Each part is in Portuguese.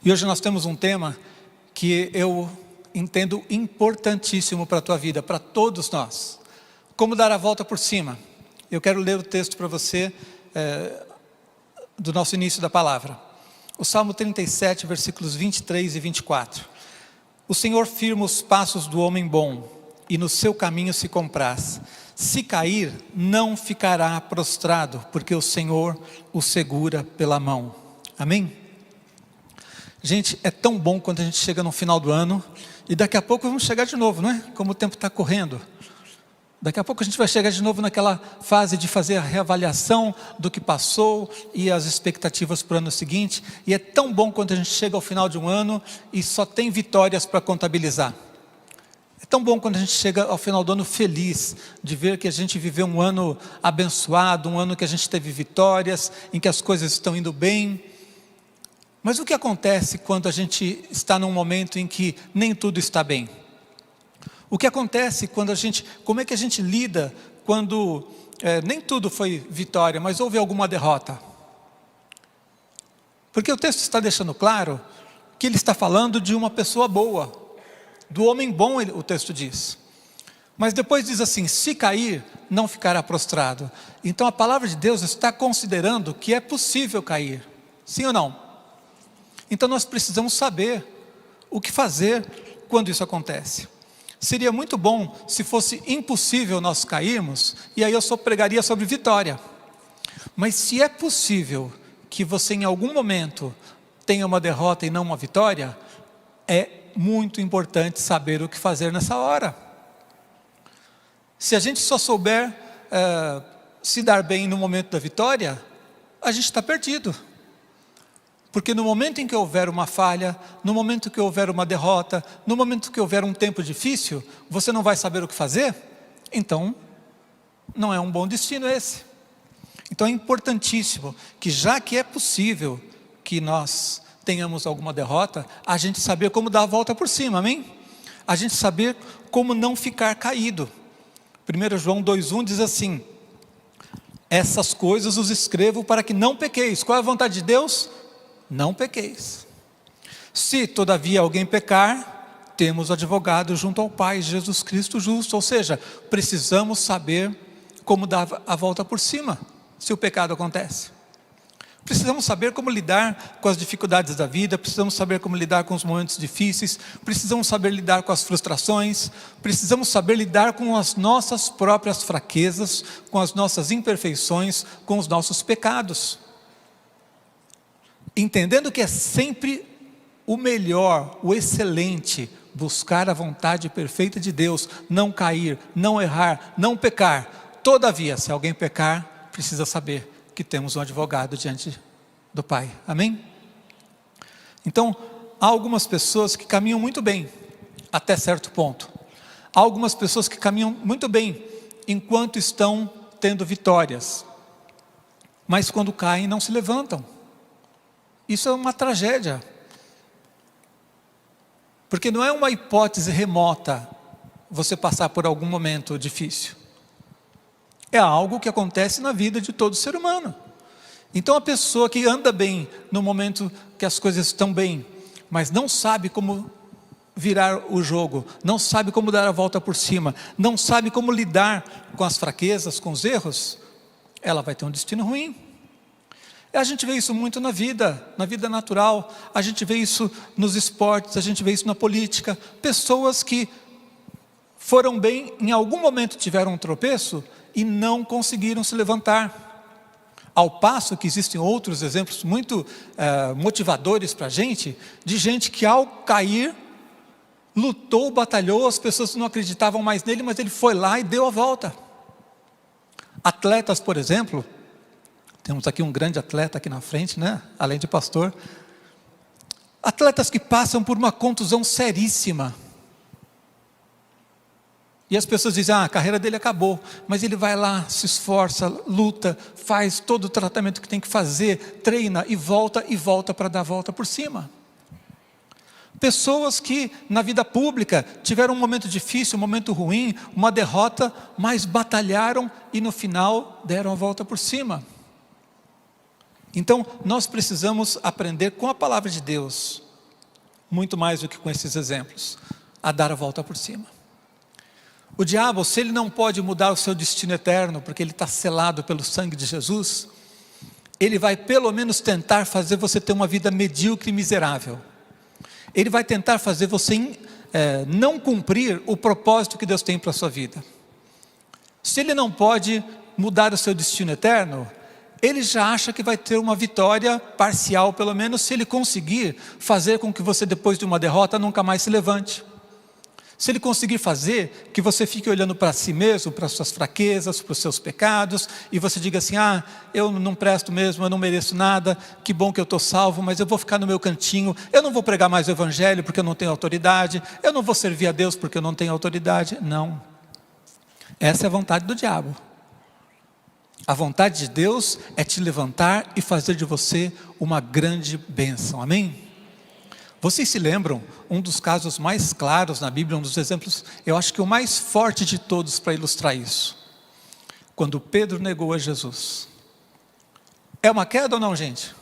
E hoje nós temos um tema que eu entendo importantíssimo para a tua vida, para todos nós. Como dar a volta por cima. Eu quero ler o texto para você do nosso início da palavra. O Salmo 37, versículos 23 e 24. O Senhor firma os passos do homem bom, e no seu caminho se compraz. Se cair, não ficará prostrado, porque o Senhor o segura pela mão. Amém? Gente, é tão bom quando a gente chega no final do ano, e daqui a pouco vamos chegar de novo, não é? Como o tempo está correndo. Daqui a pouco a gente vai chegar de novo naquela fase de fazer a reavaliação do que passou e as expectativas para o ano seguinte. E é tão bom quando a gente chega ao final de um ano e só tem vitórias para contabilizar. É tão bom quando a gente chega ao final do ano feliz, de ver que a gente viveu um ano abençoado, um ano que a gente teve vitórias, em que as coisas estão indo bem. Mas o que acontece quando a gente está num momento em que nem tudo está bem? O que acontece quando como é que a gente lida quando nem tudo foi vitória, mas houve alguma derrota? Porque o texto está deixando claro que ele está falando de uma pessoa boa, do homem bom, o texto diz. Mas depois diz assim, se cair, não ficará prostrado. Então a palavra de Deus está considerando que é possível cair, sim ou não? Então nós precisamos saber o que fazer quando isso acontece. Seria muito bom se fosse impossível nós cairmos, e aí eu só pregaria sobre vitória. Mas se é possível que você em algum momento tenha uma derrota e não uma vitória, é muito importante saber o que fazer nessa hora. Se a gente só souber se dar bem no momento da vitória, a gente está perdido. Porque no momento em que houver uma falha, no momento que houver uma derrota, no momento que houver um tempo difícil, você não vai saber o que fazer? Então, não é um bom destino esse. Então é importantíssimo que, já que é possível que nós tenhamos alguma derrota, a gente saber como dar a volta por cima, amém? A gente saber como não ficar caído. 1 João 2,1 diz assim, essas coisas os escrevo para que não pequeis. Qual é a vontade de Deus? Não pequeis. Se todavia alguém pecar, temos advogado junto ao Pai, Jesus Cristo justo. Ou seja, precisamos saber como dar a volta por cima, se o pecado acontece. Precisamos saber como lidar com as dificuldades da vida, precisamos saber como lidar com os momentos difíceis, precisamos saber lidar com as frustrações, precisamos saber lidar com as nossas próprias fraquezas, com as nossas imperfeições, com os nossos pecados. Entendendo que é sempre o melhor, o excelente, buscar a vontade perfeita de Deus, não cair, não errar, não pecar. Todavia, se alguém pecar, precisa saber que temos um advogado diante do Pai. Amém? Então, há algumas pessoas que caminham muito bem, até certo ponto. Há algumas pessoas que caminham muito bem, enquanto estão tendo vitórias. Mas quando caem, não se levantam. Isso é uma tragédia, porque não é uma hipótese remota você passar por algum momento difícil. É algo que acontece na vida de todo ser humano. Então a pessoa que anda bem no momento que as coisas estão bem, mas não sabe como virar o jogo, não sabe como dar a volta por cima, não sabe como lidar com as fraquezas, com os erros, ela vai ter um destino ruim. A gente vê isso muito na vida natural, a gente vê isso nos esportes, a gente vê isso na política. Pessoas que foram bem, em algum momento tiveram um tropeço e não conseguiram se levantar. Ao passo que existem outros exemplos muito motivadores para a gente, de gente que ao cair, lutou, batalhou, as pessoas não acreditavam mais nele, mas ele foi lá e deu a volta. Atletas, por exemplo, temos aqui um grande atleta aqui na frente, né? Além de pastor. Atletas que passam por uma contusão seríssima. E as pessoas dizem, a carreira dele acabou. Mas ele vai lá, se esforça, luta, faz todo o tratamento que tem que fazer, treina e volta para dar a volta por cima. Pessoas que na vida pública tiveram um momento difícil, um momento ruim, uma derrota, mas batalharam e no final deram a volta por cima. Então, nós precisamos aprender com a palavra de Deus muito mais do que com esses exemplos, a dar a volta por cima. O diabo, se ele não pode mudar o seu destino eterno, porque ele está selado pelo sangue de Jesus, ele vai pelo menos tentar fazer você ter uma vida medíocre e miserável. Ele vai tentar fazer você não cumprir o propósito que Deus tem para a sua vida. Se ele não pode mudar o seu destino eterno, ele já acha que vai ter uma vitória parcial, pelo menos se ele conseguir fazer com que você, depois de uma derrota, nunca mais se levante. Se ele conseguir fazer que você fique olhando para si mesmo, para as suas fraquezas, para os seus pecados, e você diga assim, eu não presto mesmo, eu não mereço nada, que bom que eu estou salvo, mas eu vou ficar no meu cantinho, eu não vou pregar mais o evangelho porque eu não tenho autoridade, eu não vou servir a Deus porque eu não tenho autoridade. Não, essa é a vontade do diabo. A vontade de Deus é te levantar e fazer de você uma grande bênção, amém? Vocês se lembram, um dos casos mais claros na Bíblia, um dos exemplos, eu acho que o mais forte de todos para ilustrar isso, quando Pedro negou a Jesus. É uma queda ou não, gente?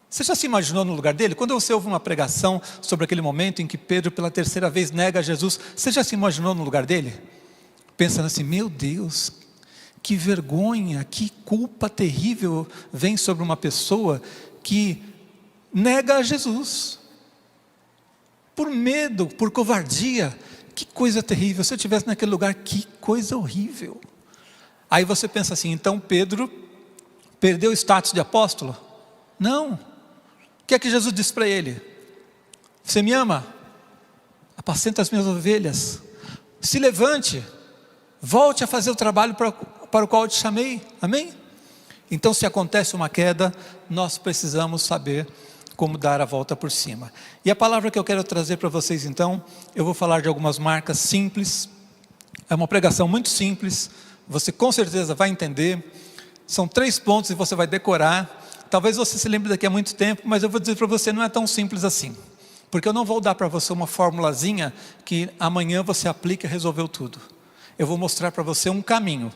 Você já se imaginou no lugar dele? Quando você ouve uma pregação sobre aquele momento em que Pedro pela terceira vez nega a Jesus, você já se imaginou no lugar dele? Pensando assim, meu Deus, que vergonha, que culpa terrível vem sobre uma pessoa que nega a Jesus. Por medo, por covardia, que coisa terrível. Se eu estivesse naquele lugar, que coisa horrível. Aí você pensa assim, então Pedro perdeu o status de apóstolo? Não. O que é que Jesus disse para ele? Você me ama? Apacenta as minhas ovelhas. Se levante, volte a fazer o trabalho para o qual eu te chamei, amém? Então se acontece uma queda, nós precisamos saber como dar a volta por cima. E a palavra que eu quero trazer para vocês então, eu vou falar de algumas marcas simples, é uma pregação muito simples, você com certeza vai entender, são 3 pontos e você vai decorar, talvez você se lembre daqui a muito tempo, mas eu vou dizer para você, não é tão simples assim, porque eu não vou dar para você uma formulazinha que amanhã você aplica e resolveu tudo. Eu vou mostrar para você um caminho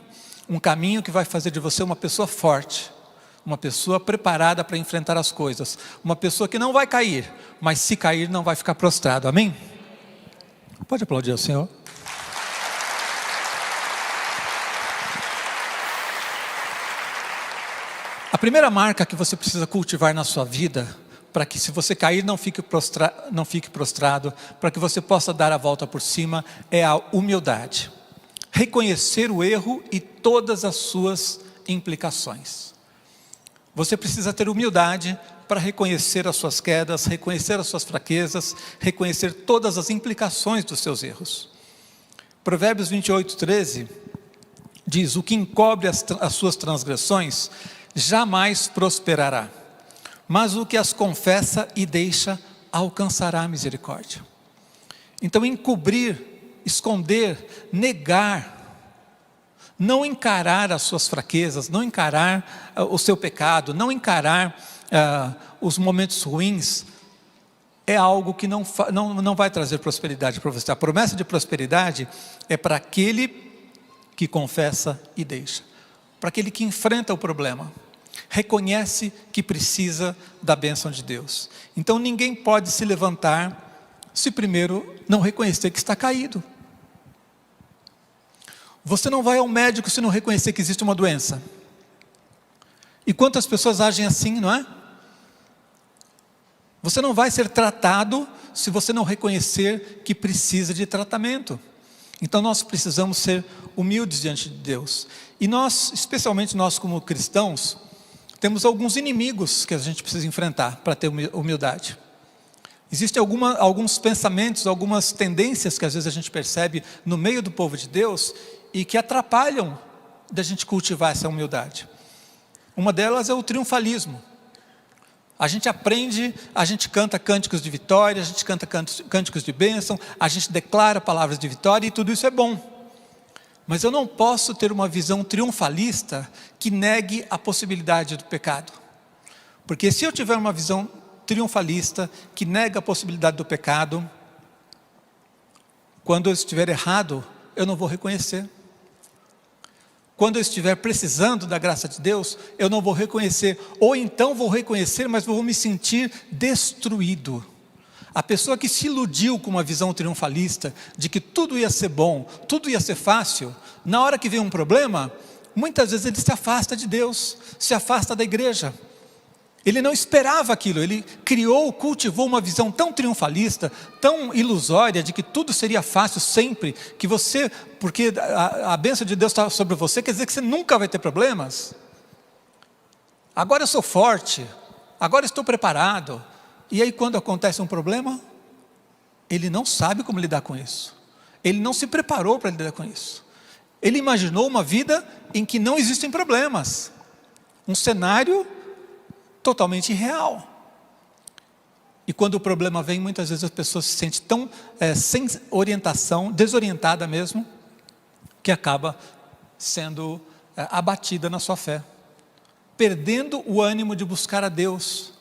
que vai fazer de você uma pessoa forte, uma pessoa preparada para enfrentar as coisas, uma pessoa que não vai cair, mas se cair não vai ficar prostrado, amém? Pode aplaudir o Senhor. A primeira marca que você precisa cultivar na sua vida, para que se você cair não fique prostrado, para que você possa dar a volta por cima, é a humildade. Reconhecer o erro e todas as suas implicações. Você precisa ter humildade para reconhecer as suas quedas, reconhecer as suas fraquezas, reconhecer todas as implicações dos seus erros. Provérbios 28:13 diz, o que encobre as suas transgressões jamais prosperará, mas o que as confessa e deixa alcançará a misericórdia. Então encobrir, esconder, negar, não encarar as suas fraquezas, não encarar o seu pecado, não encarar os momentos ruins, é algo que não vai trazer prosperidade para você. A promessa de prosperidade é para aquele que confessa e deixa, para aquele que enfrenta o problema, reconhece que precisa da bênção de Deus. Então ninguém pode se levantar se primeiro não reconhecer que está caído. Você não vai ao médico se não reconhecer que existe uma doença. E quantas pessoas agem assim, não é? Você não vai ser tratado se você não reconhecer que precisa de tratamento. Então nós precisamos ser humildes diante de Deus. E nós, especialmente nós como cristãos, temos alguns inimigos que a gente precisa enfrentar para ter humildade. Existem alguns pensamentos, algumas tendências que às vezes a gente percebe no meio do povo de Deus e que atrapalham da gente cultivar essa humildade. Uma delas é o triunfalismo. A gente aprende, a gente canta cânticos de vitória, a gente canta cânticos de bênção, a gente declara palavras de vitória e tudo isso é bom. Mas eu não posso ter uma visão triunfalista que negue a possibilidade do pecado. Porque se eu tiver uma visão triunfalista que nega a possibilidade do pecado, quando eu estiver errado, eu não vou reconhecer. Quando eu estiver precisando da graça de Deus, eu não vou reconhecer, ou então vou reconhecer, mas vou me sentir destruído. A pessoa que se iludiu com uma visão triunfalista de que tudo ia ser bom, tudo ia ser fácil, na hora que vem um problema, muitas vezes ele se afasta de Deus, se afasta da igreja. Ele não esperava aquilo, ele cultivou uma visão tão triunfalista, tão ilusória, de que tudo seria fácil sempre, que você, porque a bênção de Deus está sobre você, quer dizer que você nunca vai ter problemas. Agora eu sou forte, agora estou preparado. E aí quando acontece um problema, ele não sabe como lidar com isso. Ele não se preparou para lidar com isso. Ele imaginou uma vida em que não existem problemas. Um cenário totalmente irreal. E quando o problema vem, muitas vezes as pessoas se sentem tão sem orientação, desorientada mesmo, que acaba sendo abatida na sua fé, perdendo o ânimo de buscar a Deus,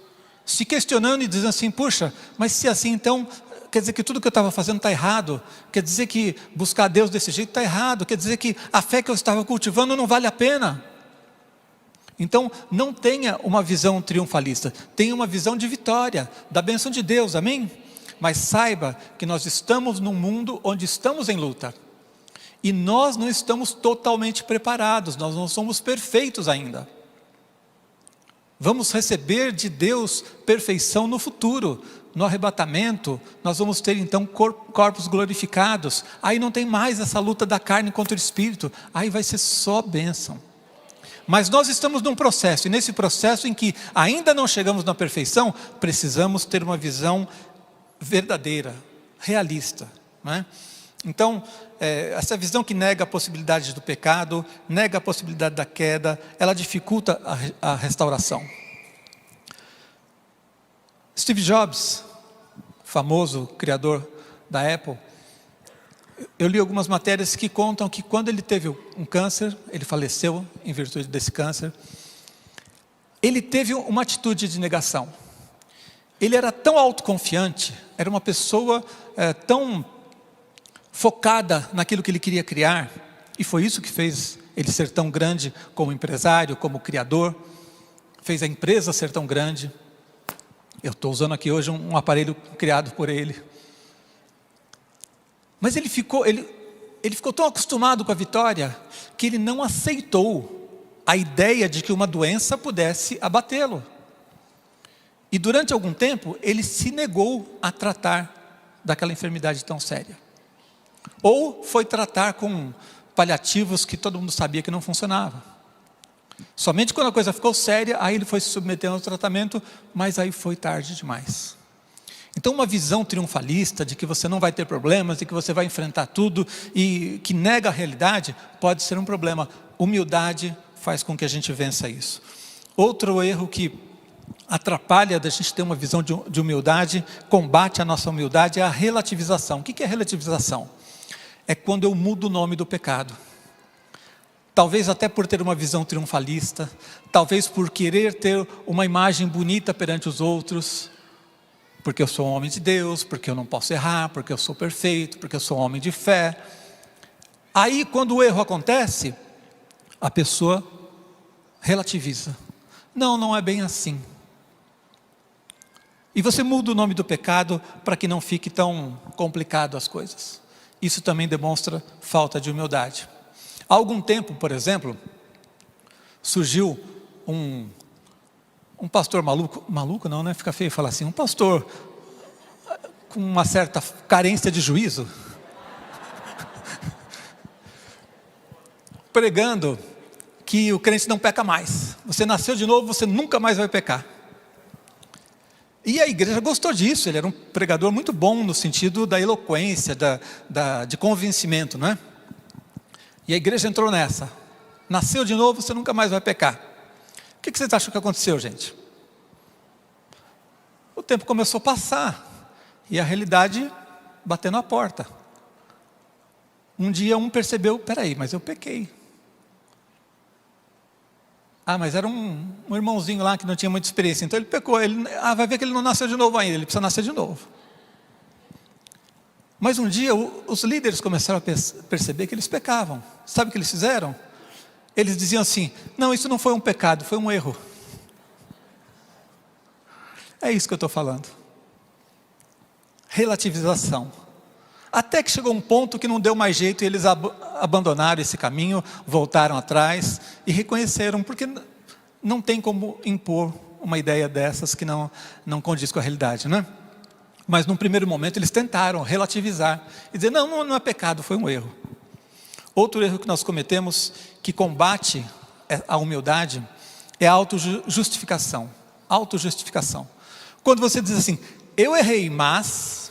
se questionando e dizendo assim: puxa, mas se assim então, quer dizer que tudo que eu estava fazendo está errado, quer dizer que buscar a Deus desse jeito está errado, quer dizer que a fé que eu estava cultivando não vale a pena. Então não tenha uma visão triunfalista, tenha uma visão de vitória, da bênção de Deus, amém? Mas saiba que nós estamos num mundo onde estamos em luta, e nós não estamos totalmente preparados, nós não somos perfeitos ainda. Vamos receber de Deus perfeição no futuro. No arrebatamento, nós vamos ter então corpos glorificados. Aí não tem mais essa luta da carne contra o espírito. Aí vai ser só bênção. Mas nós estamos num processo. E nesse processo em que ainda não chegamos na perfeição, precisamos ter uma visão verdadeira, realista, não é? Então, essa visão que nega a possibilidade do pecado, nega a possibilidade da queda, ela dificulta a restauração. Steve Jobs, famoso criador da Apple, eu li algumas matérias que contam que quando ele teve um câncer, ele faleceu em virtude desse câncer, ele teve uma atitude de negação. Ele era tão autoconfiante, era uma pessoa tão focada naquilo que ele queria criar, e foi isso que fez ele ser tão grande como empresário, como criador, fez a empresa ser tão grande. Eu estou usando aqui hoje um aparelho criado por ele. Mas ele ficou tão acostumado com a vitória, que ele não aceitou a ideia de que uma doença pudesse abatê-lo. E durante algum tempo, ele se negou a tratar daquela enfermidade tão séria. Ou foi tratar com paliativos que todo mundo sabia que não funcionava. Somente quando a coisa ficou séria, aí ele foi se submetendo ao tratamento, mas aí foi tarde demais. Então uma visão triunfalista de que você não vai ter problemas, de que você vai enfrentar tudo e que nega a realidade, pode ser um problema. Humildade faz com que a gente vença isso. Outro erro que atrapalha da gente ter uma visão de humildade, combate a nossa humildade, é a relativização. O que é relativização? É quando eu mudo o nome do pecado. Talvez até por ter uma visão triunfalista, talvez por querer ter uma imagem bonita perante os outros, porque eu sou um homem de Deus, porque eu não posso errar, porque eu sou perfeito, porque eu sou um homem de fé. Aí quando o erro acontece, a pessoa relativiza. Não é bem assim. E você muda o nome do pecado para que não fique tão complicado as coisas. Isso também demonstra falta de humildade. Há algum tempo, por exemplo, surgiu um pastor maluco não, né? Fica feio falar assim, um pastor com uma certa carência de juízo, pregando que o crente não peca mais. Você nasceu de novo, você nunca mais vai pecar. E a igreja gostou disso, ele era um pregador muito bom no sentido da eloquência, de convencimento, não é? E a igreja entrou nessa. Nasceu de novo, você nunca mais vai pecar. O que vocês acham que aconteceu, gente? O tempo começou a passar e a realidade batendo a porta. Um dia um percebeu, peraí, mas eu pequei. Mas era um irmãozinho lá que não tinha muita experiência, então ele pecou. Vai ver que ele não nasceu de novo ainda, ele precisa nascer de novo. Mas um dia os líderes começaram a perceber que eles pecavam. Sabe o que eles fizeram? Eles diziam assim, não, isso não foi um pecado, foi um erro. É isso que eu estou falando. relativização. Até que chegou um ponto que não deu mais jeito e eles abandonaram esse caminho, voltaram atrás e reconheceram, porque não tem como impor uma ideia dessas que não condiz com a realidade, né? Mas num primeiro momento eles tentaram relativizar e dizer, não é pecado, foi um erro. Outro erro que nós cometemos, que combate a humildade, é a autojustificação. Autojustificação. Quando você diz assim, eu errei, mas...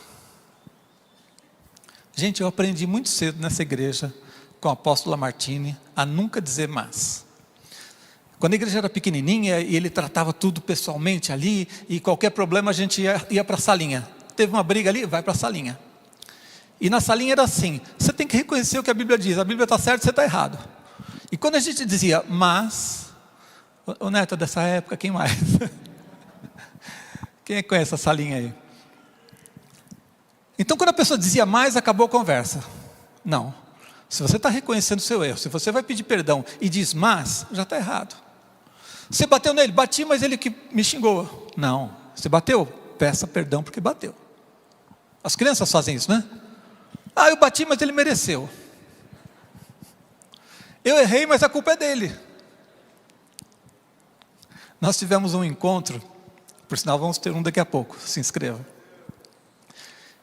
Gente, eu aprendi muito cedo nessa igreja, com a apóstola Martini, a nunca dizer mas. Quando a igreja era pequenininha, e ele tratava tudo pessoalmente ali, e qualquer problema a gente ia para a salinha. Teve uma briga ali, vai para a salinha. E na salinha era assim, você tem que reconhecer o que a Bíblia diz, a Bíblia está certa, você está errado. E quando a gente dizia, mas, o neto dessa época, quem mais? Quem conhece essa salinha aí? Então quando a pessoa dizia mais, acabou a conversa. Não, se você está reconhecendo o seu erro, se você vai pedir perdão e diz mas, já está errado. Você bateu nele, bati, mas ele que me xingou. Não, você bateu, peça perdão porque bateu. As crianças fazem isso, né? Eu bati, mas ele mereceu. Eu errei, mas a culpa é dele. Nós tivemos um encontro, por sinal vamos ter um daqui a pouco, se inscreva,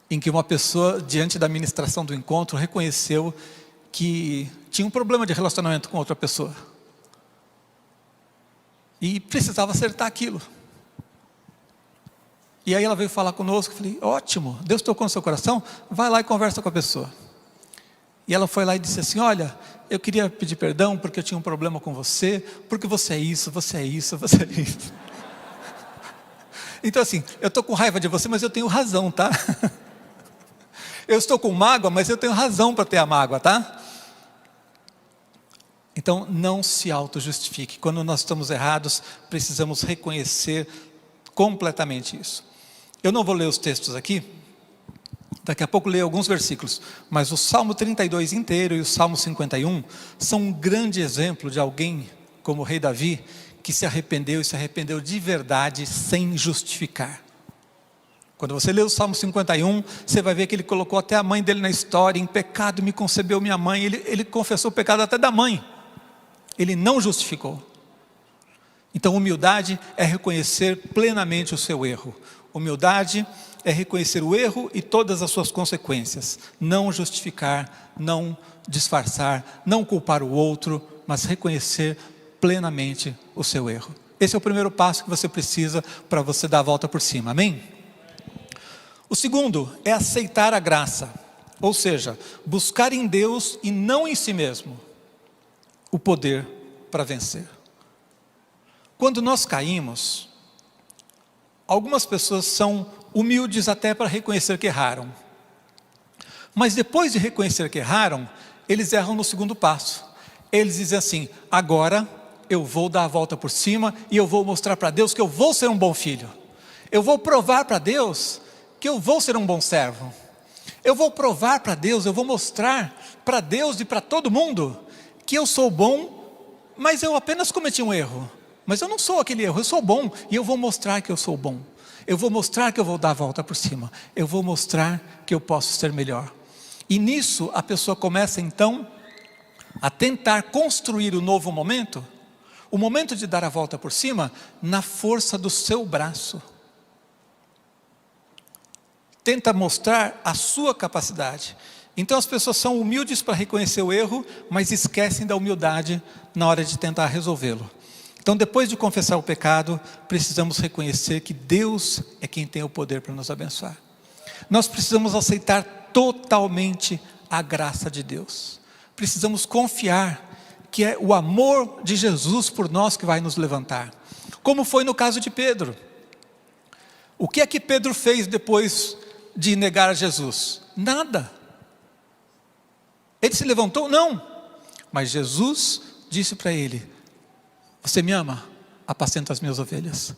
em que uma pessoa, diante da ministração do encontro, reconheceu que tinha um problema de relacionamento com outra pessoa. E precisava acertar aquilo. E aí ela veio falar conosco, eu falei, ótimo, Deus tocou no seu coração, vai lá e conversa com a pessoa. E ela foi lá e disse assim, olha, eu queria pedir perdão porque eu tinha um problema com você, porque você é isso, você é isso, você é isso. Então assim, eu estou com raiva de você, mas eu tenho razão, tá? Eu estou com mágoa, mas eu tenho razão para ter a mágoa, tá? Então, não se auto-justifique. Quando nós estamos errados, precisamos reconhecer completamente isso. Eu não vou ler os textos aqui, daqui a pouco leio alguns versículos, mas o Salmo 32 inteiro e o Salmo 51 são um grande exemplo de alguém, como o rei Davi, que se arrependeu e se arrependeu de verdade, sem justificar. Quando você lê o Salmo 51, você vai ver que ele colocou até a mãe dele na história, em pecado me concebeu minha mãe, ele confessou o pecado até da mãe, ele não justificou. Então humildade é reconhecer plenamente o seu erro, humildade é reconhecer o erro e todas as suas consequências, não justificar, não disfarçar, não culpar o outro, mas reconhecer plenamente o seu erro. Esse é o primeiro passo que você precisa para você dar a volta por cima, amém? O segundo é aceitar a graça, ou seja, buscar em Deus e não em si mesmo o poder para vencer. Quando nós caímos, algumas pessoas são humildes até para reconhecer que erraram. Mas depois de reconhecer que erraram, eles erram no segundo passo. Eles dizem assim, agora eu vou dar a volta por cima e eu vou mostrar para Deus que eu vou ser um bom filho. Eu vou provar para Deus que eu vou ser um bom servo. Eu vou provar para Deus, eu vou mostrar para Deus e para todo mundo que eu sou bom, mas eu apenas cometi um erro. Mas eu não sou aquele erro, eu sou bom e eu vou mostrar que eu sou bom. Eu vou mostrar que eu vou dar a volta por cima. Eu vou mostrar que eu posso ser melhor. E nisso a pessoa começa então a tentar construir o novo momento, o momento de dar a volta por cima, na força do seu braço. Tenta mostrar a sua capacidade. Então as pessoas são humildes para reconhecer o erro, mas esquecem da humildade na hora de tentar resolvê-lo. Então depois de confessar o pecado, precisamos reconhecer que Deus é quem tem o poder para nos abençoar. Nós precisamos aceitar totalmente a graça de Deus. Precisamos confiar que é o amor de Jesus por nós que vai nos levantar. Como foi no caso de Pedro. O que é que Pedro fez depois de negar a Jesus? Nada. Ele se levantou? Não. Mas Jesus disse para ele, você me ama? Apacenta as minhas ovelhas.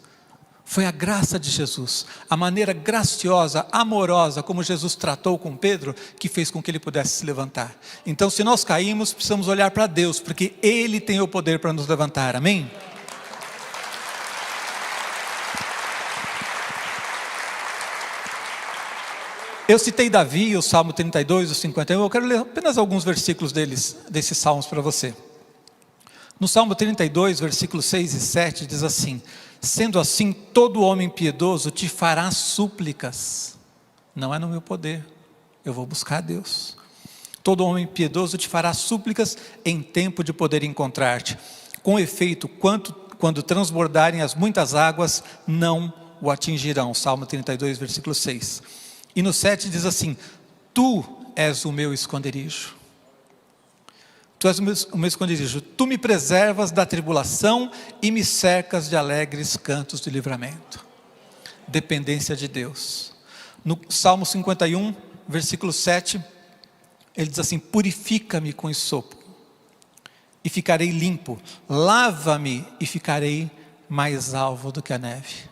Foi a graça de Jesus, a maneira graciosa, amorosa como Jesus tratou com Pedro, que fez com que ele pudesse se levantar. Então se nós caímos, precisamos olhar para Deus, porque Ele tem o poder para nos levantar, amém? Eu citei Davi, o Salmo 32, o 51, eu quero ler apenas alguns versículos desses salmos para você. No Salmo 32, versículos 6 e 7, diz assim: sendo assim, todo homem piedoso te fará súplicas. Não é no meu poder, eu vou buscar a Deus. Todo homem piedoso te fará súplicas em tempo de poder encontrar-te. Com efeito, quando transbordarem as muitas águas, não o atingirão. Salmo 32, versículo 6. E no 7 diz assim: tu és o meu esconderijo. Tu és o meu esconderijo. Tu me preservas da tribulação e me cercas de alegres cantos de livramento. Dependência de Deus. No Salmo 51, versículo 7, ele diz assim: purifica-me com esopo e ficarei limpo. Lava-me e ficarei mais alvo do que a neve.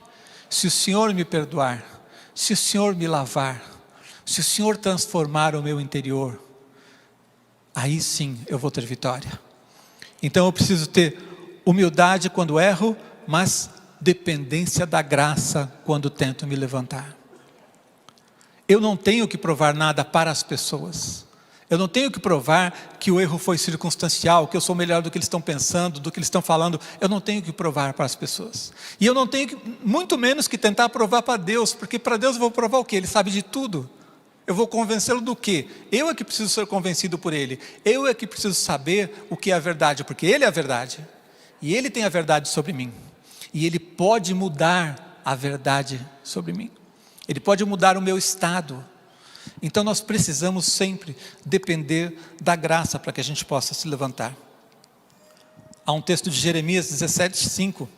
Se o Senhor me perdoar, se o Senhor me lavar, se o Senhor transformar o meu interior, aí sim eu vou ter vitória. Então eu preciso ter humildade quando erro, mas dependência da graça quando tento me levantar. Eu não tenho que provar nada para as pessoas. Eu não tenho que provar que o erro foi circunstancial, que eu sou melhor do que eles estão pensando, do que eles estão falando. Eu não tenho que provar para as pessoas. E eu não tenho que, muito menos que tentar provar para Deus, porque para Deus eu vou provar o quê? Ele sabe de tudo. Eu vou convencê-lo do quê? Eu é que preciso ser convencido por Ele. Eu é que preciso saber o que é a verdade, porque Ele é a verdade. E Ele tem a verdade sobre mim. E Ele pode mudar a verdade sobre mim. Ele pode mudar o meu estado. Então nós precisamos sempre depender da graça para que a gente possa se levantar. Há um texto de Jeremias 17:5,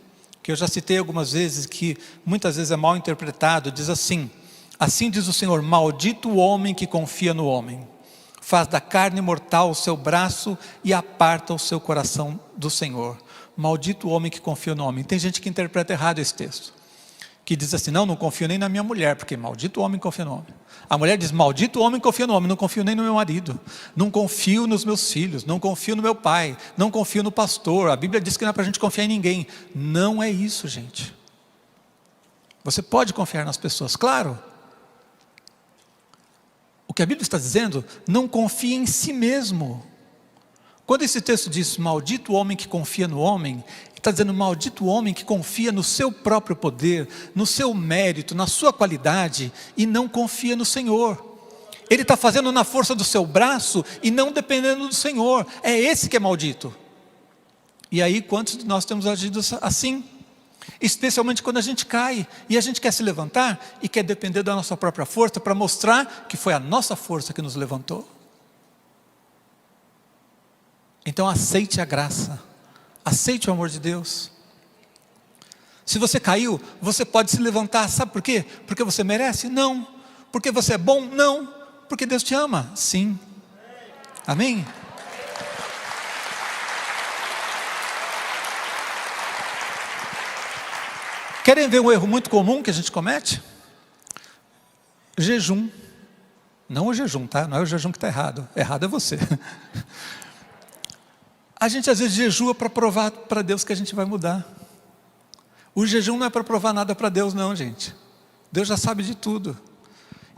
que eu já citei algumas vezes, que muitas vezes é mal interpretado. Diz assim: assim diz o Senhor, maldito o homem que confia no homem, faz da carne mortal o seu braço e aparta o seu coração do Senhor. Maldito o homem que confia no homem. Tem gente que interpreta errado esse texto, que diz assim: não confio nem na minha mulher, porque maldito o homem que confia no homem. A mulher diz: maldito o homem que confia no homem. Não confio nem no meu marido, não confio nos meus filhos, não confio no meu pai, não confio no pastor. A Bíblia diz que não é para a gente confiar em ninguém. Não é isso, gente. Você pode confiar nas pessoas, claro. O que a Bíblia está dizendo: não confie em si mesmo. Quando esse texto diz maldito o homem que confia no homem, está dizendo maldito o homem que confia no seu próprio poder, no seu mérito, na sua qualidade, e não confia no Senhor. Ele está fazendo na força do seu braço e não dependendo do Senhor. É esse que é maldito. E aí, quantos de nós temos agido assim? Especialmente quando a gente cai e a gente quer se levantar e quer depender da nossa própria força para mostrar que foi a nossa força que nos levantou. Então aceite a graça, aceite o amor de Deus. Se você caiu, você pode se levantar. Sabe por quê? Porque você merece? Não. Porque você é bom? Não. Porque Deus te ama? Sim. Amém? Querem ver um erro muito comum que a gente comete? Jejum. Não o jejum, tá? Não é o jejum que está errado. Errado é você. A gente às vezes jejua para provar para Deus que a gente vai mudar. O jejum não é para provar nada para Deus não, gente. Deus já sabe de tudo.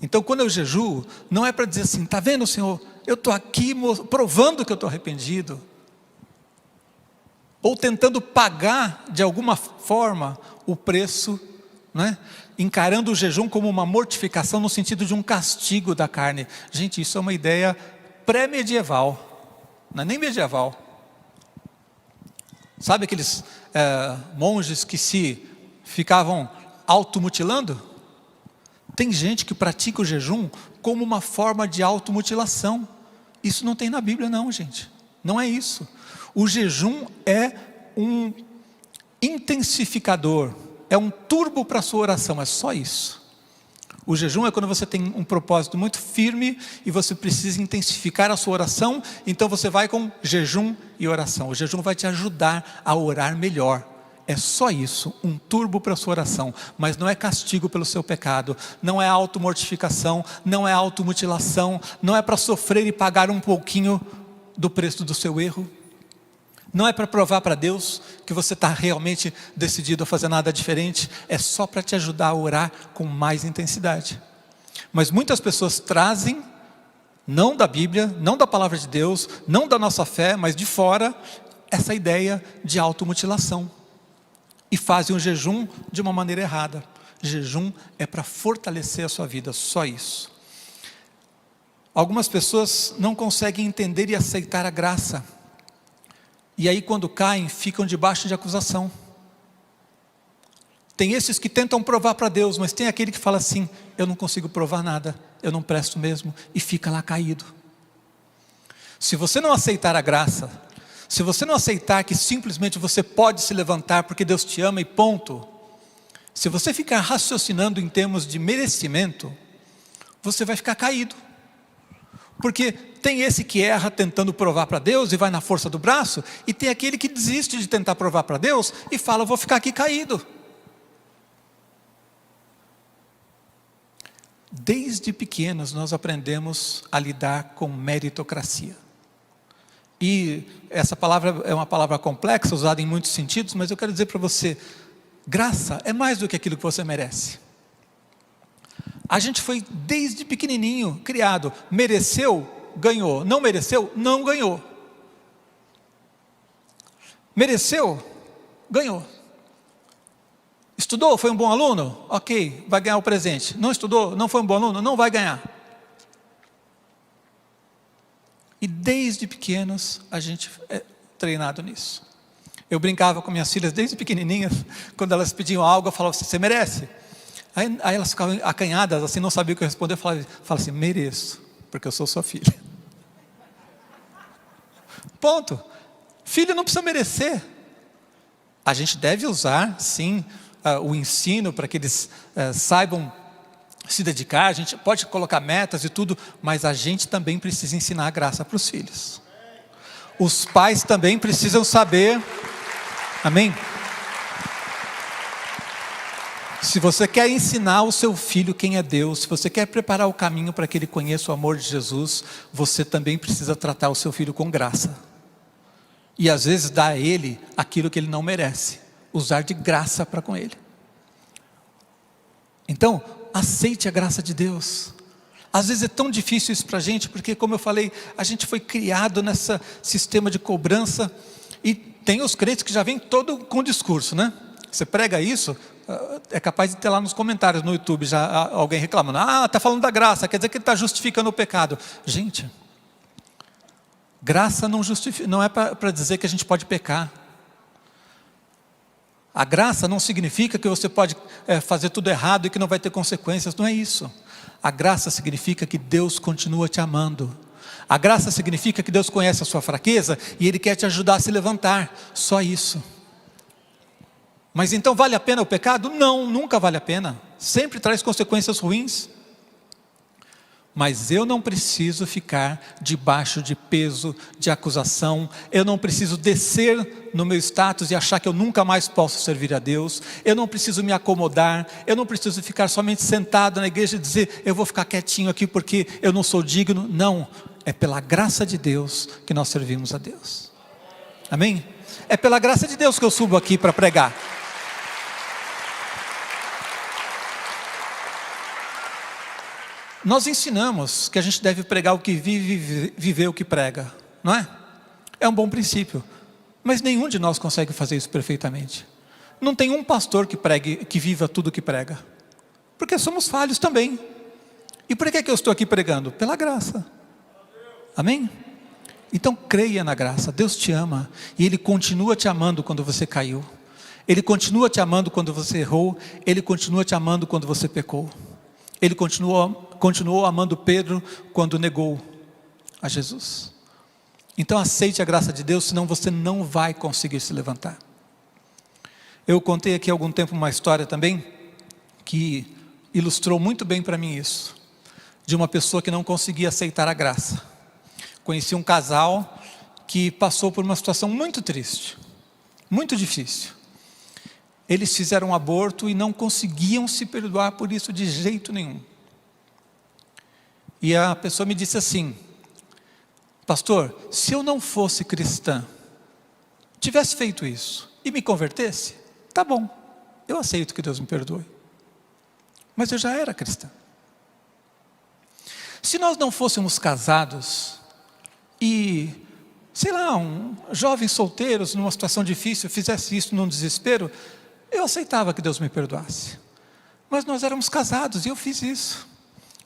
Então quando eu jejuo, não é para dizer assim: está vendo, Senhor, eu estou aqui provando que eu estou arrependido. Ou tentando pagar de alguma forma o preço, né? Encarando o jejum como uma mortificação no sentido de um castigo da carne. Gente, isso é uma ideia pré-medieval, não é nem medieval. Sabe aqueles monges que se ficavam automutilando? Tem gente que pratica o jejum como uma forma de automutilação. Isso não tem na Bíblia não, gente. Não é isso. O jejum é um intensificador, é um turbo para a sua oração, é só isso. O jejum é quando você tem um propósito muito firme e você precisa intensificar a sua oração, então você vai com jejum e oração. O jejum vai te ajudar a orar melhor. É só isso, um turbo para a sua oração, mas não é castigo pelo seu pecado, não é automortificação, não é automutilação, não é para sofrer e pagar um pouquinho do preço do seu erro. Não é para provar para Deus que você está realmente decidido a fazer nada diferente. É só para te ajudar a orar com mais intensidade. Mas muitas pessoas trazem, não da Bíblia, não da palavra de Deus, não da nossa fé, mas de fora, essa ideia de automutilação. E fazem o jejum de uma maneira errada. Jejum é para fortalecer a sua vida, só isso. Algumas pessoas não conseguem entender e aceitar a graça. E aí quando caem, ficam debaixo de acusação. Tem esses que tentam provar para Deus, mas tem aquele que fala assim: eu não consigo provar nada, eu não presto mesmo, e fica lá caído. Se você não aceitar a graça, se você não aceitar que simplesmente você pode se levantar porque Deus te ama e ponto, se você ficar raciocinando em termos de merecimento, você vai ficar caído. Porque tem esse que erra tentando provar para Deus e vai na força do braço, e tem aquele que desiste de tentar provar para Deus e fala: eu vou ficar aqui caído. Desde pequenos nós aprendemos a lidar com meritocracia. E essa palavra é uma palavra complexa, usada em muitos sentidos, mas eu quero dizer para você, graça é mais do que aquilo que você merece. A gente foi desde pequenininho criado, mereceu, ganhou, não mereceu, não ganhou. Mereceu, ganhou. Estudou, foi um bom aluno? Ok, vai ganhar o presente. Não estudou, não foi um bom aluno? Não vai ganhar. E desde pequenos a gente é treinado nisso. Eu brincava com minhas filhas desde pequenininhas, quando elas pediam algo, eu falava: você merece? Aí elas ficavam acanhadas, assim, não sabiam o que eu responder. Eu falava assim: mereço, porque eu sou sua filha. Ponto. Filho não precisa merecer. A gente deve usar, sim, o ensino para que eles saibam se dedicar. A gente pode colocar metas e tudo, mas a gente também precisa ensinar a graça para os filhos. Os pais também precisam saber. Amém? Se você quer ensinar o seu filho quem é Deus, se você quer preparar o caminho para que ele conheça o amor de Jesus, você também precisa tratar o seu filho com graça. E às vezes dar a ele aquilo que ele não merece, usar de graça para com ele. Então, aceite a graça de Deus. Às vezes é tão difícil isso para a gente, porque como eu falei, a gente foi criado nesse sistema de cobrança, e tem os crentes que já vêm todo com discurso, né? Você prega isso, é capaz de ter lá nos comentários no YouTube, já alguém reclamando: está falando da graça, quer dizer que ele está justificando o pecado. Gente, graça não justifica, não é para dizer que a gente pode pecar. A graça não significa que você pode fazer tudo errado e que não vai ter consequências, não é isso. A graça significa que Deus continua te amando. A graça significa que Deus conhece a sua fraqueza e Ele quer te ajudar a se levantar, só isso. Mas então vale a pena o pecado? Não, nunca vale a pena, sempre traz consequências ruins. Mas eu não preciso ficar debaixo de peso, de acusação. Eu não preciso descer no meu status e achar que eu nunca mais posso servir a Deus. Eu não preciso me acomodar. Eu não preciso ficar somente sentado na igreja e dizer: eu vou ficar quietinho aqui porque eu não sou digno. Não, é pela graça de Deus que nós servimos a Deus. Amém? É pela graça de Deus que eu subo aqui para pregar. Nós ensinamos que a gente deve pregar o que vive, viver o que prega, não é? É um bom princípio, mas nenhum de nós consegue fazer isso perfeitamente. Não tem um pastor que pregue, que viva tudo o que prega, porque somos falhos também. E por que eu estou aqui pregando? Pela graça. Amém? Então creia na graça. Deus te ama e Ele continua te amando quando você caiu. Ele continua te amando quando você errou. Ele continua te amando quando você pecou. Ele continuou amando Pedro quando negou a Jesus. Então aceite a graça de Deus, senão você não vai conseguir se levantar. Eu contei aqui há algum tempo uma história também, que ilustrou muito bem para mim isso, de uma pessoa que não conseguia aceitar a graça. Conheci um casal que passou por uma situação muito triste, muito difícil. Eles fizeram um aborto e não conseguiam se perdoar por isso de jeito nenhum. E a pessoa me disse assim: pastor, se eu não fosse cristã, tivesse feito isso e me convertesse, tá bom, eu aceito que Deus me perdoe. Mas eu já era cristã. Se nós não fôssemos casados e, sei lá, jovens solteiros numa situação difícil, fizesse isso num desespero, eu aceitava que Deus me perdoasse. Mas nós éramos casados e eu fiz isso.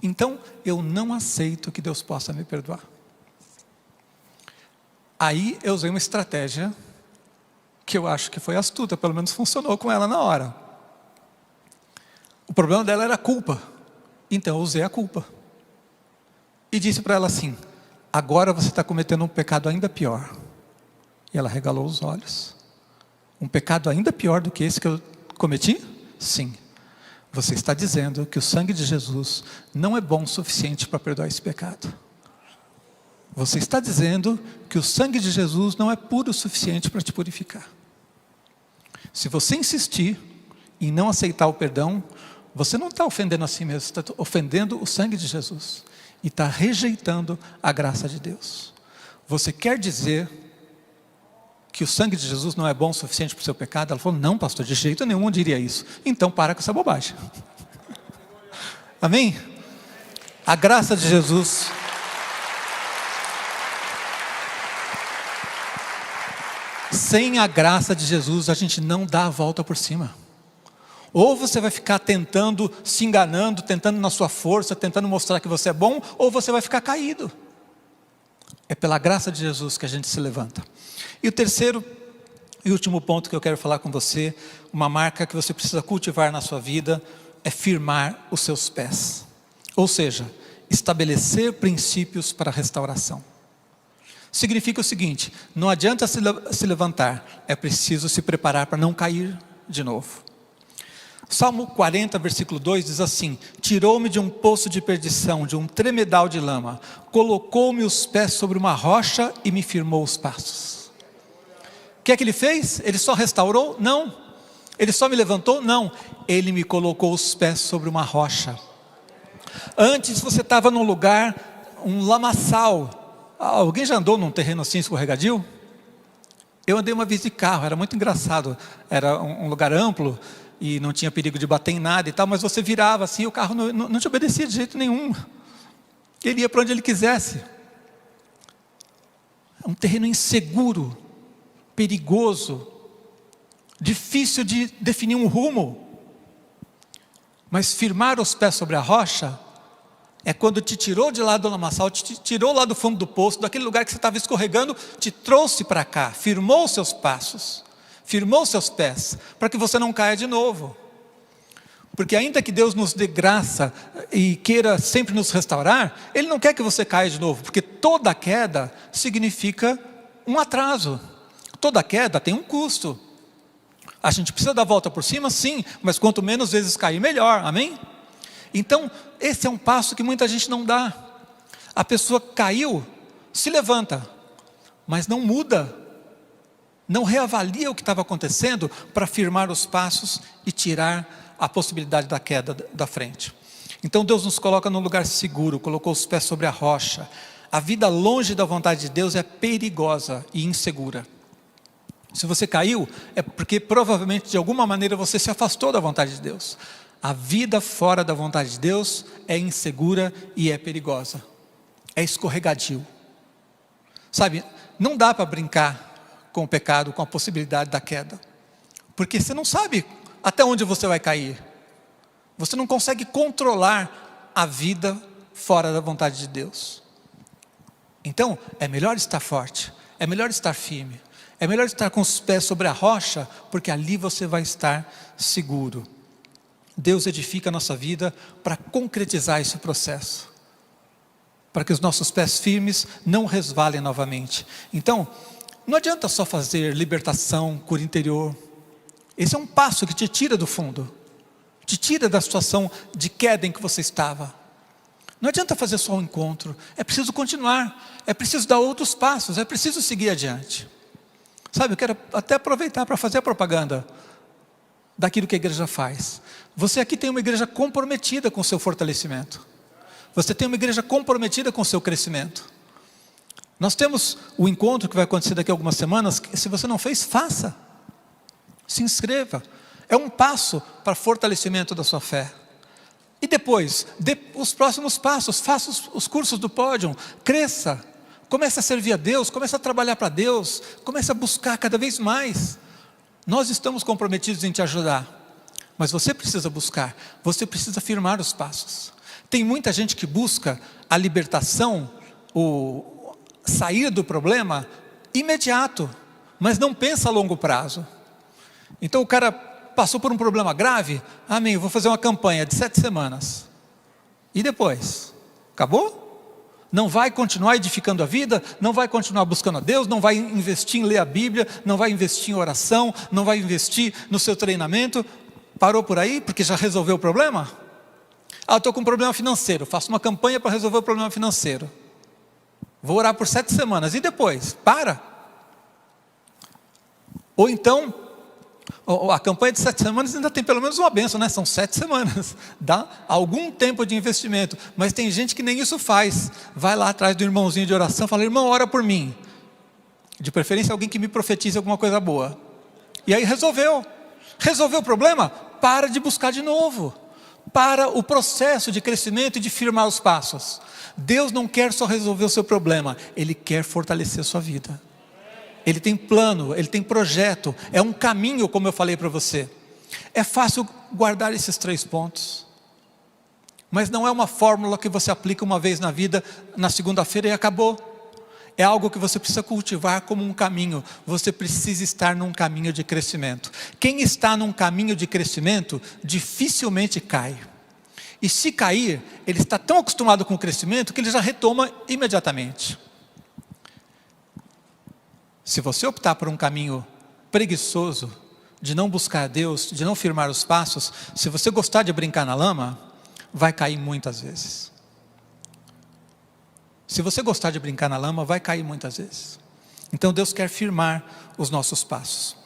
Então, eu não aceito que Deus possa me perdoar. Aí eu usei uma estratégia que eu acho que foi astuta, pelo menos funcionou com ela na hora. O problema dela era a culpa. Então eu usei a culpa. E disse para ela assim: agora você está cometendo um pecado ainda pior. E ela regalou os olhos. Um pecado ainda pior do que esse que eu cometi? Sim. Você está dizendo que o sangue de Jesus não é bom o suficiente para perdoar esse pecado. Você está dizendo que o sangue de Jesus não é puro o suficiente para te purificar. Se você insistir em não aceitar o perdão, você não está ofendendo a si mesmo, você está ofendendo o sangue de Jesus. E está rejeitando a graça de Deus. Você quer dizer que o sangue de Jesus não é bom o suficiente para o seu pecado? Ela falou: não, pastor, de jeito nenhum eu diria isso. Então para com essa bobagem. Amém? A graça de Jesus... Sem a graça de Jesus, a gente não dá a volta por cima. Ou você vai ficar tentando, se enganando, tentando na sua força, tentando mostrar que você é bom, ou você vai ficar caído. É pela graça de Jesus que a gente se levanta. E o terceiro e último ponto que eu quero falar com você, uma marca que você precisa cultivar na sua vida, é firmar os seus pés. Ou seja, estabelecer princípios para a restauração. Significa o seguinte: não adianta se levantar, é preciso se preparar para não cair de novo. Salmo 40, versículo 2 diz assim: tirou-me de um poço de perdição, de um tremedal de lama, colocou-me os pés sobre uma rocha e me firmou os passos. O que é que ele fez? Ele só restaurou? Não. Ele só me levantou? Não. Ele me colocou os pés sobre uma rocha. Antes você estava num lugar, um lamaçal. Alguém já andou num terreno assim escorregadio? Eu andei uma vez de carro, era muito engraçado. Era um lugar amplo e não tinha perigo de bater em nada e tal, mas você virava assim, o carro não te obedecia de jeito nenhum. Ele ia para onde ele quisesse. É um terreno inseguro, perigoso, difícil de definir um rumo. Mas firmar os pés sobre a rocha é quando te tirou de lá do lamaçal, te tirou lá do fundo do poço, daquele lugar que você estava escorregando, te trouxe para cá, firmou os seus passos, firmou os seus pés, para que você não caia de novo. Porque ainda que Deus nos dê graça e queira sempre nos restaurar, Ele não quer que você caia de novo, porque toda queda significa um atraso. Toda queda tem um custo. A gente precisa dar a volta por cima, sim, mas quanto menos vezes cair, melhor, amém? Então, esse é um passo que muita gente não dá. A pessoa caiu, se levanta, mas não muda, não reavalia o que estava acontecendo para firmar os passos e tirar a possibilidade da queda da frente. Então Deus nos coloca num lugar seguro, colocou os pés sobre a rocha. A vida longe da vontade de Deus é perigosa e insegura. Se você caiu, é porque provavelmente de alguma maneira você se afastou da vontade de Deus. A vida fora da vontade de Deus é insegura e é perigosa. É escorregadio. Sabe, não dá para brincar com o pecado, com a possibilidade da queda. Porque você não sabe até onde você vai cair. Você não consegue controlar a vida fora da vontade de Deus. Então, é melhor estar forte, é melhor estar firme, é melhor estar com os pés sobre a rocha, porque ali você vai estar seguro. Deus edifica a nossa vida para concretizar esse processo, para que os nossos pés firmes não resvalem novamente. Então, não adianta só fazer libertação, cura interior. Esse é um passo que te tira do fundo, te tira da situação de queda em que você estava. Não adianta fazer só um encontro, é preciso continuar, é preciso dar outros passos, é preciso seguir adiante. Sabe, eu quero até aproveitar para fazer a propaganda daquilo que a igreja faz. Você aqui tem uma igreja comprometida com o seu fortalecimento. Você tem uma igreja comprometida com o seu crescimento. Nós temos o encontro que vai acontecer daqui a algumas semanas. Se você não fez, faça. Se inscreva. É um passo para fortalecimento da sua fé. E depois, dê os próximos passos, faça os cursos do Pódium, cresça, comece a servir a Deus, comece a trabalhar para Deus, comece a buscar cada vez mais. Nós estamos comprometidos em te ajudar, mas você precisa buscar, você precisa firmar os passos. Tem muita gente que busca a libertação, o sair do problema imediato, mas não pensa a longo prazo. Então o cara passou por um problema grave, amém, vou fazer uma campanha de 7 semanas. E depois? Acabou? Não vai continuar edificando a vida, não vai continuar buscando a Deus, não vai investir em ler a Bíblia, não vai investir em oração, não vai investir no seu treinamento. Parou por aí porque já resolveu o problema? Ah, eu estou com um problema financeiro, faço uma campanha para resolver o problema financeiro. Vou orar por 7 semanas, e depois? Para. Ou então, a campanha de 7 semanas ainda tem pelo menos uma bênção, né? São 7 semanas, dá algum tempo de investimento, mas tem gente que nem isso faz. Vai lá atrás do irmãozinho de oração, fala, irmão, ora por mim. De preferência alguém que me profetize alguma coisa boa. E aí resolveu o problema? Para de buscar de novo. Para o processo de crescimento e de firmar os passos. Deus não quer só resolver o seu problema, Ele quer fortalecer a sua vida. Ele tem plano, Ele tem projeto, é um caminho, como eu falei para você. É fácil guardar esses 3 pontos, mas não é uma fórmula que você aplica uma vez na vida, na segunda-feira e acabou. É algo que você precisa cultivar como um caminho. Você precisa estar num caminho de crescimento. Quem está num caminho de crescimento, dificilmente cai. E se cair, ele está tão acostumado com o crescimento que ele já retoma imediatamente. Se você optar por um caminho preguiçoso, de não buscar a Deus, de não firmar os passos, se você gostar de brincar na lama, vai cair muitas vezes. Se você gostar de brincar na lama, vai cair muitas vezes. Então Deus quer firmar os nossos passos.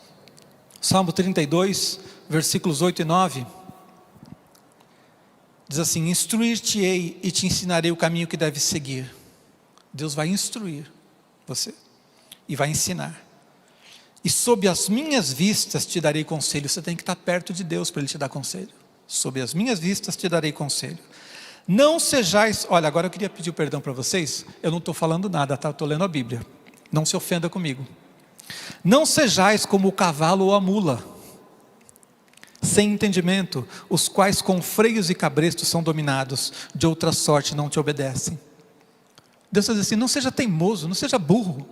Salmo 32, versículos 8 e 9, diz assim, instruir-te-ei e te ensinarei o caminho que deves seguir. Deus vai instruir você e vai ensinar. E sob as minhas vistas te darei conselho. Você tem que estar perto de Deus para Ele te dar conselho. Sob as minhas vistas te darei conselho. Não sejais, olha, agora eu queria pedir perdão para vocês, eu não estou falando nada, tá? Eu estou lendo a Bíblia, não se ofenda comigo. Não sejais como o cavalo ou a mula, sem entendimento, os quais com freios e cabrestos são dominados, de outra sorte não te obedecem. Deus diz assim, não seja teimoso, não seja burro.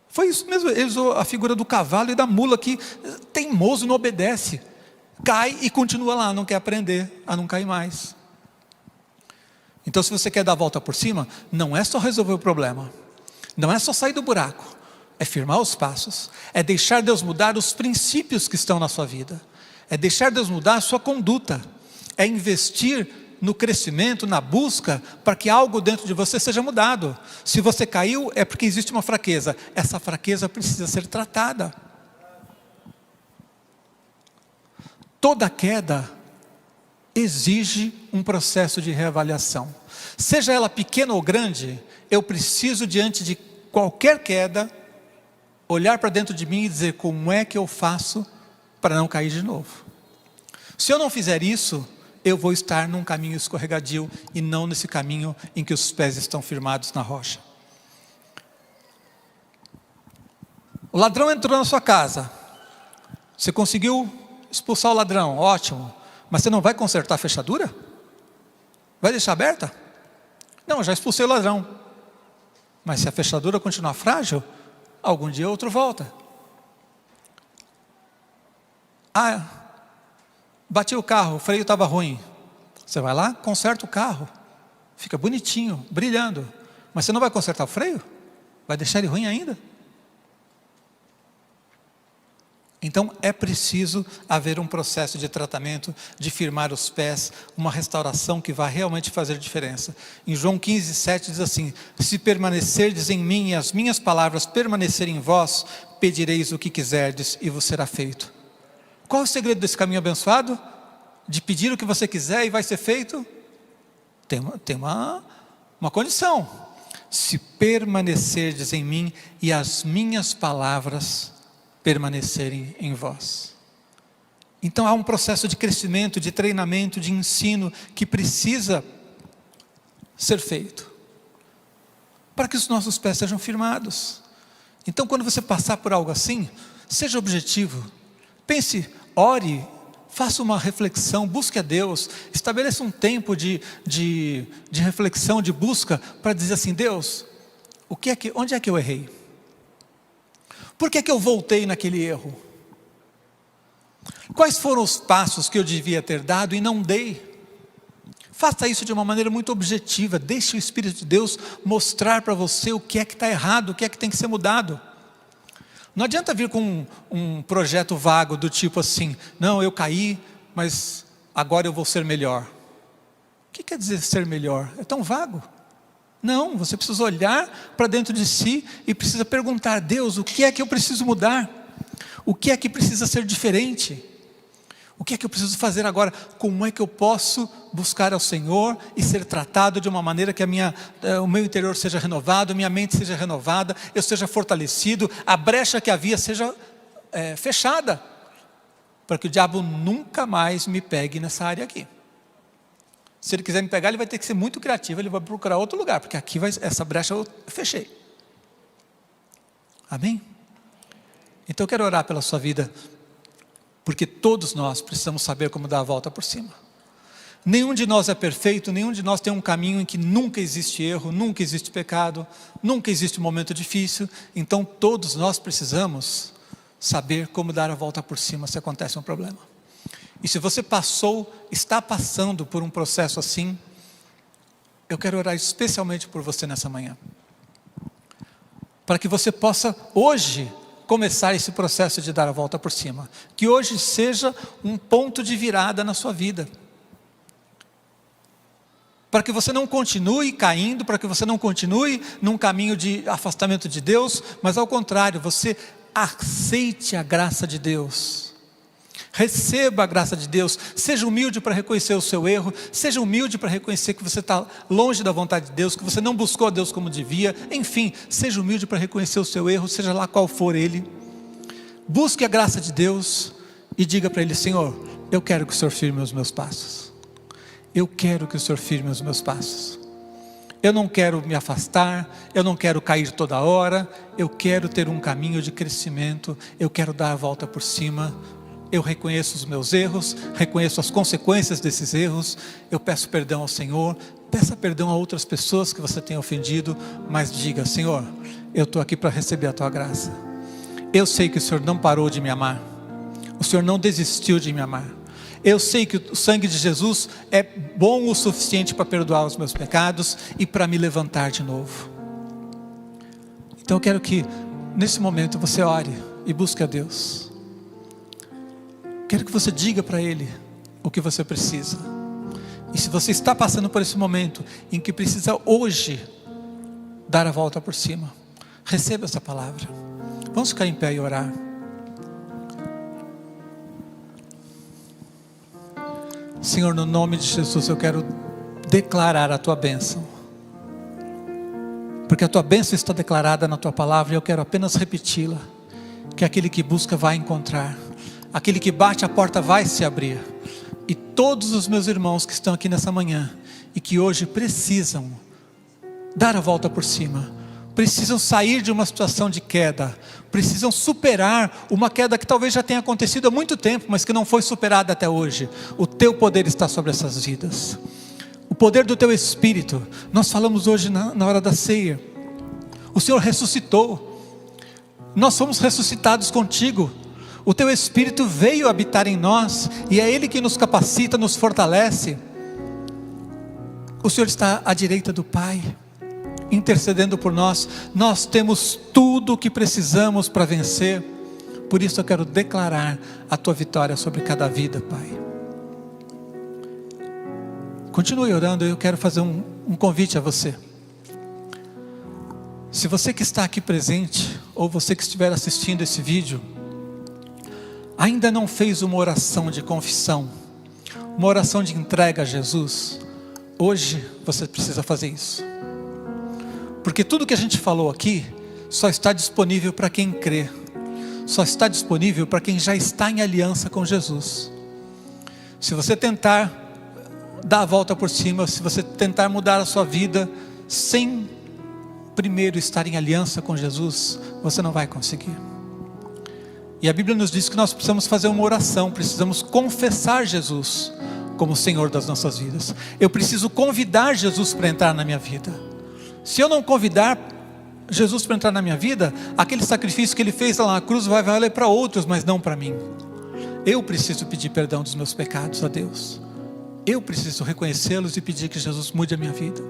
Foi isso mesmo, ele usou a figura do cavalo e da mula que teimoso não obedece. Cai e continua lá, não quer aprender a não cair mais. Então se você quer dar a volta por cima, não é só resolver o problema, não é só sair do buraco, é firmar os passos, é deixar Deus mudar os princípios que estão na sua vida, é deixar Deus mudar a sua conduta, é investir no crescimento, na busca, para que algo dentro de você seja mudado. Se você caiu, é porque existe uma fraqueza, essa fraqueza precisa ser tratada. Toda queda exige um processo de reavaliação. Seja ela pequena ou grande, eu preciso diante de qualquer queda, olhar para dentro de mim e dizer como é que eu faço para não cair de novo. Se eu não fizer isso, eu vou estar num caminho escorregadio e não nesse caminho em que os pés estão firmados na rocha. O ladrão entrou na sua casa, você conseguiu expulsar o ladrão, ótimo, mas você não vai consertar a fechadura? Vai deixar aberta? Não, já expulsei o ladrão, mas se a fechadura continuar frágil, algum dia outro volta. Ah, bati o carro, o freio estava ruim, você vai lá, conserta o carro, fica bonitinho, brilhando, mas você não vai consertar o freio? Vai deixar ele ruim ainda? Então é preciso haver um processo de tratamento, de firmar os pés, uma restauração que vai realmente fazer diferença. Em João 15, 7 diz assim, se permanecerdes em mim e as minhas palavras permanecerem em vós, pedireis o que quiserdes e vos será feito. Qual é o segredo desse caminho abençoado? De pedir o que você quiser e vai ser feito? Tem uma condição. Se permanecerdes em mim e as minhas palavras permanecerem em vós. Então há um processo de crescimento, de treinamento, de ensino que precisa ser feito para que os nossos pés sejam firmados. Então quando você passar por algo assim, seja objetivo, pense, ore, faça uma reflexão, busque a Deus, estabeleça um tempo de reflexão, de busca, para dizer assim: Deus, onde é que eu errei? Por que eu voltei naquele erro? Quais foram os passos que eu devia ter dado e não dei? Faça isso de uma maneira muito objetiva, deixe o Espírito de Deus mostrar para você o que é que está errado, o que é que tem que ser mudado. Não adianta vir com um projeto vago do tipo assim: não, eu caí, mas agora eu vou ser melhor. O que quer dizer ser melhor? É tão vago. Não, você precisa olhar para dentro de si e precisa perguntar: Deus, o que é que eu preciso mudar? O que é que precisa ser diferente? O que é que eu preciso fazer agora? Como é que eu posso buscar ao Senhor e ser tratado de uma maneira que o meu interior seja renovado, minha mente seja renovada, eu seja fortalecido, a brecha que havia seja fechada, para que o diabo nunca mais me pegue nessa área aqui. Se ele quiser me pegar, ele vai ter que ser muito criativo, ele vai procurar outro lugar, porque aqui essa brecha eu fechei. Amém? Então eu quero orar pela sua vida, porque todos nós precisamos saber como dar a volta por cima. Nenhum de nós é perfeito, nenhum de nós tem um caminho em que nunca existe erro, nunca existe pecado, nunca existe momento difícil. Então todos nós precisamos saber como dar a volta por cima se acontece um problema. E se você está passando por um processo assim, eu quero orar especialmente por você nessa manhã, para que você possa hoje começar esse processo de dar a volta por cima, que hoje seja um ponto de virada na sua vida, para que você não continue caindo, para que você não continue num caminho de afastamento de Deus, mas ao contrário, você aceite a graça de Deus, receba a graça de Deus, seja humilde para reconhecer o seu erro, seja humilde para reconhecer que você está longe da vontade de Deus, que você não buscou a Deus como devia, enfim, seja humilde para reconhecer o seu erro, seja lá qual for ele, busque a graça de Deus e diga para Ele: Senhor, eu quero que o Senhor firme os meus passos, eu quero que o Senhor firme os meus passos, eu não quero me afastar, eu não quero cair toda hora, eu quero ter um caminho de crescimento, eu quero dar a volta por cima. Eu reconheço os meus erros, reconheço as consequências desses erros, eu peço perdão ao Senhor, peça perdão a outras pessoas que você tenha ofendido, mas diga: Senhor, eu estou aqui para receber a Tua graça. Eu sei que o Senhor não parou de me amar, o Senhor não desistiu de me amar. Eu sei que o sangue de Jesus é bom o suficiente para perdoar os meus pecados e para me levantar de novo. Então eu quero que nesse momento você ore e busque a Deus. Quero que você diga para Ele o que você precisa. E se você está passando por esse momento em que precisa hoje dar a volta por cima, receba essa palavra. Vamos ficar em pé e orar. Senhor, no nome de Jesus, eu quero declarar a Tua bênção, porque a Tua bênção está declarada na Tua palavra, e eu quero apenas repeti-la: que aquele que busca vai encontrar, aquele que bate, a porta vai se abrir. E todos os meus irmãos que estão aqui nessa manhã e que hoje precisam dar a volta por cima, precisam sair de uma situação de queda, precisam superar uma queda que talvez já tenha acontecido há muito tempo, mas que não foi superada até hoje. O Teu poder está sobre essas vidas, o poder do Teu Espírito. Nós falamos hoje na hora da ceia, o Senhor ressuscitou, nós fomos ressuscitados contigo. O Teu Espírito veio habitar em nós, e é Ele que nos capacita, nos fortalece. O Senhor está à direita do Pai, intercedendo por nós. Nós temos tudo o que precisamos para vencer. Por isso eu quero declarar a Tua vitória sobre cada vida, Pai. Continue orando. Eu quero fazer um convite a você. Se você que está aqui presente, ou você que estiver assistindo esse vídeo, ainda não fez uma oração de confissão, uma oração de entrega a Jesus, hoje você precisa fazer isso. Porque tudo que a gente falou aqui só está disponível para quem crê, só está disponível para quem já está em aliança com Jesus. Se você tentar dar a volta por cima, se você tentar mudar a sua vida sem primeiro estar em aliança com Jesus, você não vai conseguir. E a Bíblia nos diz que nós precisamos fazer uma oração, precisamos confessar Jesus como Senhor das nossas vidas. Eu preciso convidar Jesus para entrar na minha vida. Se eu não convidar Jesus para entrar na minha vida, aquele sacrifício que Ele fez lá na cruz vai valer para outros, mas não para mim. Eu preciso pedir perdão dos meus pecados a Deus. Eu preciso reconhecê-los e pedir que Jesus mude a minha vida.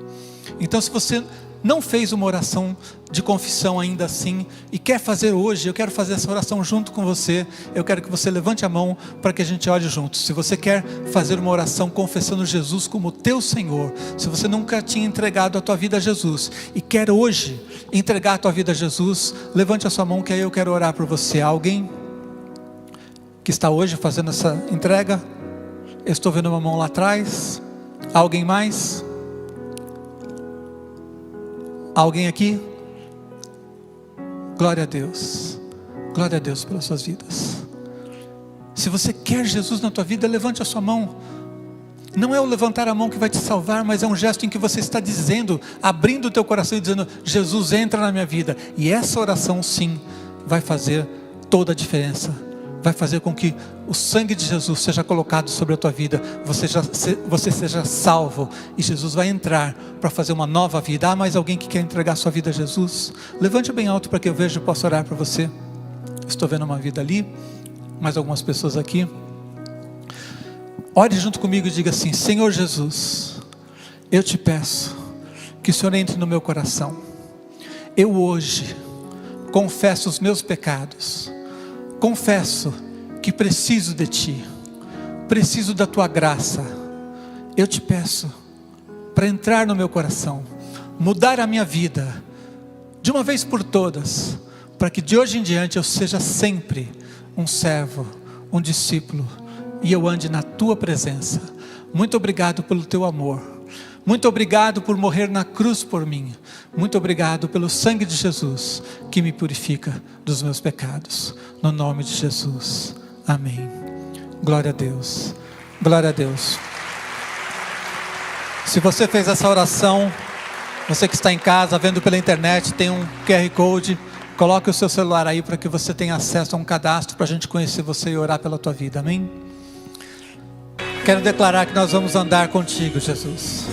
Então, se você não fez uma oração de confissão ainda assim e quer fazer hoje, eu quero fazer essa oração junto com você. Eu quero que você levante a mão para que a gente ore juntos. Se você quer fazer uma oração confessando Jesus como teu Senhor, se você nunca tinha entregado a tua vida a Jesus e quer hoje entregar a tua vida a Jesus, levante a sua mão que aí eu quero orar por você. Alguém que está hoje fazendo essa entrega? Eu estou vendo uma mão lá atrás. Alguém mais? Alguém aqui? Glória a Deus. Glória a Deus pelas suas vidas. Se você quer Jesus na tua vida, levante a sua mão. Não é o levantar a mão que vai te salvar, mas é um gesto em que você está dizendo, abrindo o teu coração e dizendo: Jesus, entra na minha vida. E essa oração sim vai fazer toda a diferença. Vai fazer com que o sangue de Jesus seja colocado sobre a tua vida, você seja salvo, e Jesus vai entrar para fazer uma nova vida. Há mais alguém que quer entregar sua vida a Jesus? Levante bem alto para que eu veja e possa orar para você. Estou vendo uma vida ali, mais algumas pessoas aqui. Ore junto comigo e diga assim: Senhor Jesus, eu te peço que o Senhor entre no meu coração. Eu hoje confesso os meus pecados. Confesso que preciso de Ti, preciso da Tua graça. Eu te peço para entrar no meu coração, mudar a minha vida, de uma vez por todas, para que de hoje em diante eu seja sempre um servo, um discípulo, e eu ande na Tua presença. Muito obrigado pelo Teu amor. Muito obrigado por morrer na cruz por mim. Muito obrigado pelo sangue de Jesus que me purifica dos meus pecados. No nome de Jesus. Amém. Glória a Deus. Glória a Deus. Se você fez essa oração, você que está em casa, vendo pela internet, tem um QR Code. Coloque o seu celular aí para que você tenha acesso a um cadastro para a gente conhecer você e orar pela tua vida. Amém? Quero declarar que nós vamos andar contigo, Jesus.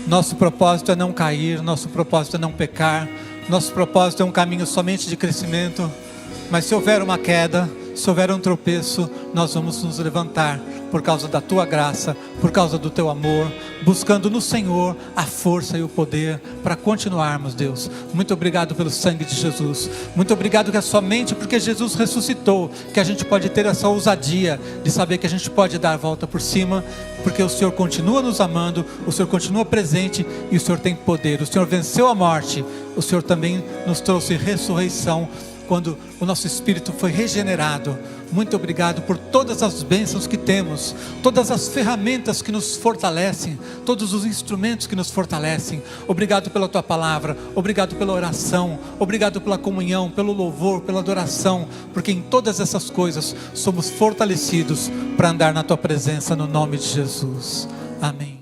Nosso propósito é não cair, nosso propósito é não pecar, nosso propósito é um caminho somente de crescimento. Mas se houver uma queda, se houver um tropeço, nós vamos nos levantar por causa da Tua graça, por causa do Teu amor, buscando no Senhor a força e o poder para continuarmos, Deus. Muito obrigado pelo sangue de Jesus. Muito obrigado que é somente porque Jesus ressuscitou que a gente pode ter essa ousadia de saber que a gente pode dar a volta por cima, porque o Senhor continua nos amando, o Senhor continua presente e o Senhor tem poder. O Senhor venceu a morte, o Senhor também nos trouxe ressurreição quando o nosso espírito foi regenerado. Muito obrigado por todas as bênçãos que temos, todas as ferramentas que nos fortalecem, todos os instrumentos que nos fortalecem. Obrigado pela Tua palavra, obrigado pela oração, obrigado pela comunhão, pelo louvor, pela adoração, porque em todas essas coisas somos fortalecidos para andar na Tua presença, no nome de Jesus. Amém.